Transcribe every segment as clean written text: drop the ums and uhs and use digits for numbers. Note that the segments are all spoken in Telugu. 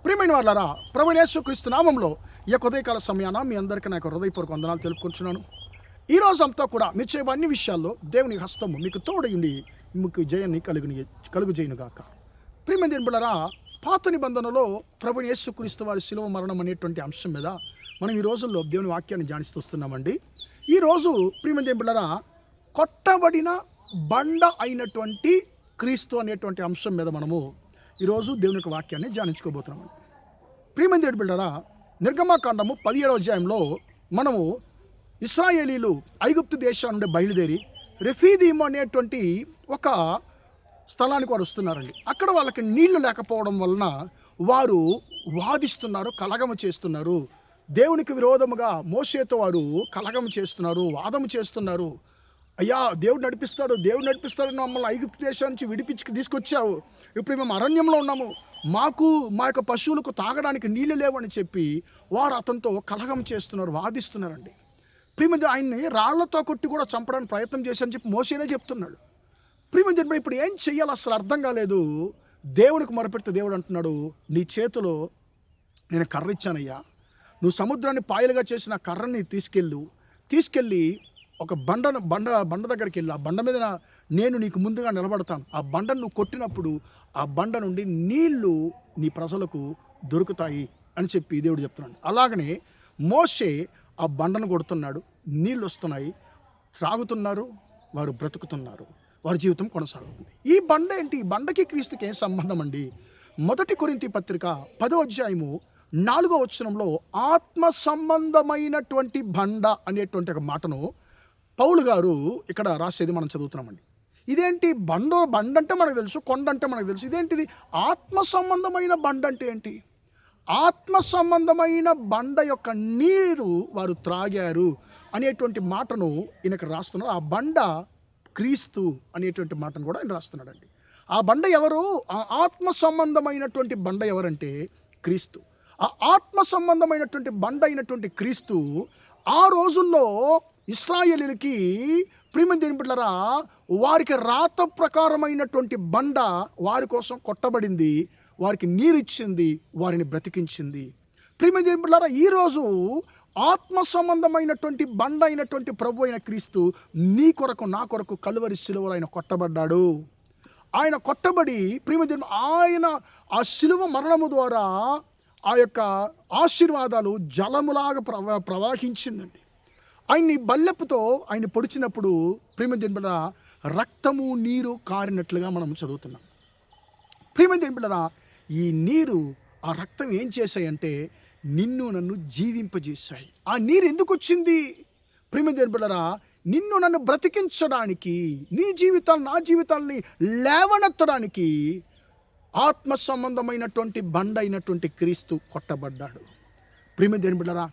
ప్రియమైన వాళ్ళారా, ప్రభువైన యేసుక్రీస్తు నామంలో ఈ యొక్క ఉదయకాల సమయాన మీ అందరికీ నా యొక్క హృదయపూర్వక వందనాలు తెలుపుకుంటున్నాను. ఈ రోజంతా కూడా మీరు చేయబో అన్ని విషయాల్లో దేవుని హస్తము మీకు తోడయుండి మీకు జయాన్ని కలుగుజేయునుగాక. ప్రియమైన దేవుని బిడ్డలారా, పాత నిబంధనలో ప్రభువైన యేసుక్రీస్తు వారి శిలువ మరణం అనేటువంటి అంశం మీద మనం ఈ రోజుల్లో దేవుని వాక్యాన్ని ధ్యానిస్తున్నామండి. ఈరోజు ప్రియమైన దేవుని బిడ్డలారా, కొట్టబడిన బండ అయినటువంటి క్రీస్తు అనేటువంటి అంశం మీద మనము ఈరోజు దేవుని యొక్క వాక్యాన్ని ధ్యానించుకోబోతున్నాం. ప్రియమైన దేవుని బిడ్డలారా, నిర్గమాకాండము 17వ అధ్యాయంలో మనము ఇశ్రాయేలీలు ఐగుప్తు దేశం నుండి బయలుదేరి రెఫీదీము అనేటువంటి ఒక స్థలానికి వారు వస్తున్నారండి. అక్కడ వాళ్ళకి నీళ్లు లేకపోవడం వలన వారు వాదిస్తున్నారు, కలగము చేస్తున్నారు. దేవునికి విరోధముగా మోషేతో వారు కలగము చేస్తున్నారు, వాదము చేస్తున్నారు. అయ్యా, దేవుడు నడిపిస్తాడు, మమ్మల్ని ఐగుప్తు దేశం నుంచి విడిపించి తీసుకొచ్చావు, ఇప్పుడు మేము అరణ్యంలో ఉన్నాము, మాకు మా యొక్క పశువులకు తాగడానికి నీళ్ళు లేవని చెప్పి వారు అతనితో కలహం చేస్తున్నారు, వాదిస్తున్నారండి. ప్రియమంది ఆయన్ని రాళ్లతో కొట్టి కూడా చంపడానికి ప్రయత్నం చేశారని చెప్పి మోషేనే చెప్తున్నాడు. ప్రియమంది ఇప్పుడు ఏం చెయ్యాలో అసలు అర్థం కాలేదు. దేవునికి మొరపెడితే దేవుడు అంటున్నాడు, నీ చేతిలో నేను కర్ర ఇచ్చానయ్యా, నువ్వు సముద్రాన్ని పాయలుగా చేసిన కర్రని తీసుకెళ్ళి ఒక బండ దగ్గరికి వెళ్ళి ఆ బండ మీద నేను నీకు ముందుగా నిలబడతాను, ఆ బండను నువ్వు కొట్టినప్పుడు ఆ బండ నుండి నీళ్లు నీ ప్రజలకు దొరుకుతాయి అని చెప్పి దేవుడు చెప్తున్నాడు. అలాగనే మోషే ఆ బండను కొడుతున్నాడు, నీళ్ళు వస్తున్నాయి, త్రాగుతున్నారు, వారు బ్రతుకుతున్నారు, వారి జీవితం కొనసాగుతుంది. ఈ బండ ఏంటి? ఈ బండకి క్రీస్తుకి ఏం సంబంధం అండి? 1 కొరింథీ పత్రిక 10వ అధ్యాయము 4వ వచనంలో ఆత్మ సంబంధమైనటువంటి బండ అనేటువంటి ఒక మాటను పౌలు గారు ఇక్కడ రాసేది మనం చదువుతున్నామండి. ఇదేంటి? బండ అంటే మనకు తెలుసు, కొండ అంటే మనకు తెలుసు, ఇదేంటిది ఆత్మ సంబంధమైన బండ అంటే ఏంటి? ఆత్మ సంబంధమైన బండ యొక్క నీరు వారు త్రాగారు అనేటువంటి మాటను ఈయన ఇక్కడ రాస్తున్నారు. ఆ బండ క్రీస్తు అనేటువంటి మాటను కూడా ఆయన రాస్తున్నాడండి. ఆ బండ ఎవరు? ఆ ఆత్మ సంబంధమైనటువంటి బండ ఎవరంటే క్రీస్తు. ఆ ఆత్మ సంబంధమైనటువంటి బండ అయినటువంటి క్రీస్తు ఆ రోజుల్లో ఇశ్రాయేలీయులకి, ప్రియమైన దేవుని బిడ్డలారా, వారికి రాత ప్రకారమైనటువంటి బండ వారి కోసం కొట్టబడింది, వారికి నీరిచ్చింది, వారిని బ్రతికించింది. ప్రియమైన దేవుని బిడ్డలారా, ఈరోజు ఆత్మ సంబంధమైనటువంటి బండ అయినటువంటి ప్రభు అయిన క్రీస్తు నీ కొరకు నా కొరకు కలువరి శిలువలో ఆయన కొట్టబడ్డాడు. ఆయన కొట్టబడి ప్రియమైన దేవుని ఆయన ఆ శిలువ మరణము ద్వారా ఆ యొక్క ఆశీర్వాదాలు జలములాగా ప్రవహించిందండి. ఆయన్ని బల్లెపుతో ఆయన పొడిచినప్పుడు ప్రియమైన దేవుని బిడ్డలారా, రక్తము నీరు కారినట్లుగా మనం చదువుతున్నాం. ప్రియమైన దేవుని బిడ్డలారా, ఈ నీరు ఆ రక్తం ఏం చేశాయంటే నిన్ను నన్ను జీవింపజేశాయి. ఆ నీరు ఎందుకు వచ్చింది? ప్రియమైన దేవుని బిడ్డలారా, నిన్ను నన్ను బ్రతికించడానికి, నీ జీవితాన్ని నా జీవితాన్ని లేవనెత్తడానికి ఆత్మ సంబంధమైనటువంటి బండ అయినటువంటి క్రీస్తు కొట్టబడ్డాడు. ప్రియమైన దేవుని బిడ్డలారా,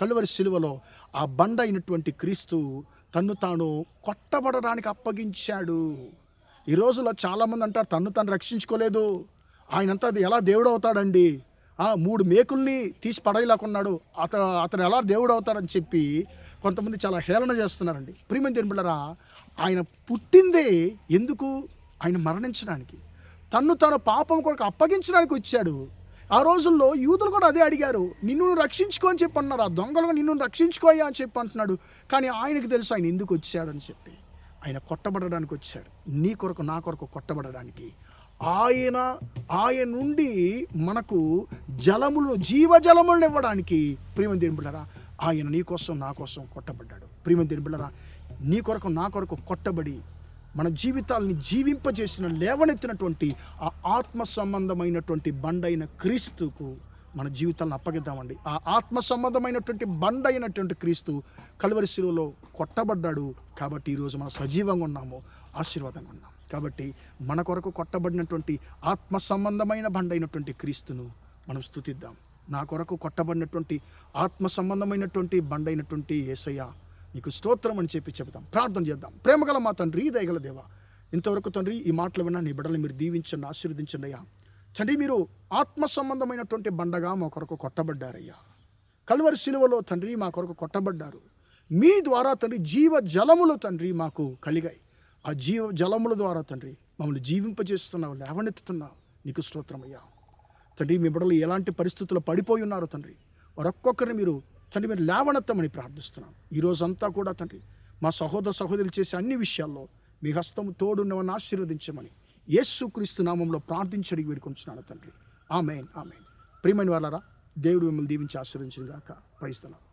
కలువరి శిలువలో ఆ బండ అయినటువంటి క్రీస్తు తన్ను తాను కొట్టబడడానికి అప్పగించాడు. ఈ రోజుల్లో చాలామంది అంటారు తన్ను రక్షించుకోలేదు, ఆయనంతా అది ఎలా దేవుడు అవుతాడండి, 3 మేకుల్ని తీసి పడేయలేకున్నాడు, అతను ఎలా దేవుడు అవుతాడని చెప్పి కొంతమంది చాలా హేళన చేస్తున్నారండి. ప్రియమైన దేవుని బిడ్డలారా, ఆయన పుట్టిందే ఎందుకు? ఆయన మరణించడానికి, తన్ను తన పాపం కొరకు అప్పగించడానికి వచ్చాడు. ఆ రోజుల్లో యూదులు కూడా అదే అడిగారు, నిన్ను రక్షించుకో అని చెప్పి అన్నారు. ఆ దొంగలు నిన్ను రక్షించుకోయా అని చెప్పి అంటున్నాడు. కానీ ఆయనకు తెలుసు ఆయన ఎందుకు వచ్చాడని చెప్పి. ఆయన కొట్టబడడానికి వచ్చాడు, నీ కొరకు నా కొరకు కొట్టబడడానికి. ఆయన నుండి మనకు జీవజలములను ఇవ్వడానికి ప్రియమైన దేవుని బిడ్డలారా, ఆయన నీ కోసం నా కోసం కొట్టబడ్డాడు. ప్రియమైన దేవుని బిడ్డలారా, నీ కొరకు నా కొరకు కొట్టబడి మన జీవితాలని జీవింపజేసిన లేవనెత్తినటువంటి ఆ ఆత్మ సంబంధమైనటువంటి బండైన క్రీస్తుకు మన జీవితాలను అప్పగిద్దామండి. ఆ ఆత్మ సంబంధమైనటువంటి బండ అయినటువంటి క్రీస్తు కలువరి శిలువలో కొట్టబడ్డాడు కాబట్టి ఈరోజు మనం సజీవంగా ఉన్నాము, ఆశీర్వాదంగా ఉన్నాము. కాబట్టి మన కొరకు కొట్టబడినటువంటి ఆత్మ సంబంధమైన బండ అయినటువంటి క్రీస్తును మనం స్తుతిద్దాం. నా కొరకు కొట్టబడినటువంటి ఆత్మ సంబంధమైనటువంటి బండ అయినటువంటి యేసయ్య నీకు స్తోత్రం అని చెప్పి చెబుతాం. ప్రార్థన చేద్దాం. ప్రేమగల మా తండ్రి, దయగల దేవ, ఇంతవరకు తండ్రి ఈ మాటలు విన్నా నీ బిడ్డలు మీరు దీవించండి, ఆశీర్వదించండి అయ్యా. తండ్రి, మీరు ఆత్మ సంబంధమైనటువంటి బండగా మా కొరకు కొట్టబడ్డారయ్యా. కలువరి శిలువలో తండ్రి మా కొరకు కొట్టబడ్డారు. మీ ద్వారా తండ్రి జీవ జలములు తండ్రి మాకు కలిగాయి. ఆ జీవ జలముల ద్వారా తండ్రి మమ్మల్ని జీవింపజేస్తున్నావు, లేవనెత్తుతున్నావు. నీకు స్తోత్రమయ్యా. తండ్రి మీ బిడ్డలు ఎలాంటి పరిస్థితుల్లో పడిపోయి ఉన్నారో తండ్రి, వారొక్కొక్కరిని మీరు తండ్రి మీరు లేవనెత్తమని ప్రార్థిస్తున్నాను. ఈరోజంతా కూడా తండ్రి మా సహోదర సహోదరులు చేసే అన్ని విషయాల్లో మీ హస్తము తోడున్నవని ఆశీర్వదించమని యేసుక్రీస్తు నామంలో ప్రార్థించడానికి వేడుకొంచున్నాను తండ్రి. ఆమేన్ ఆమేన్. ప్రియమైన వాళ్ళారా, దేవుడు మిమ్మల్ని దీవించి ఆశీర్వదించును గాక. Praise the lord.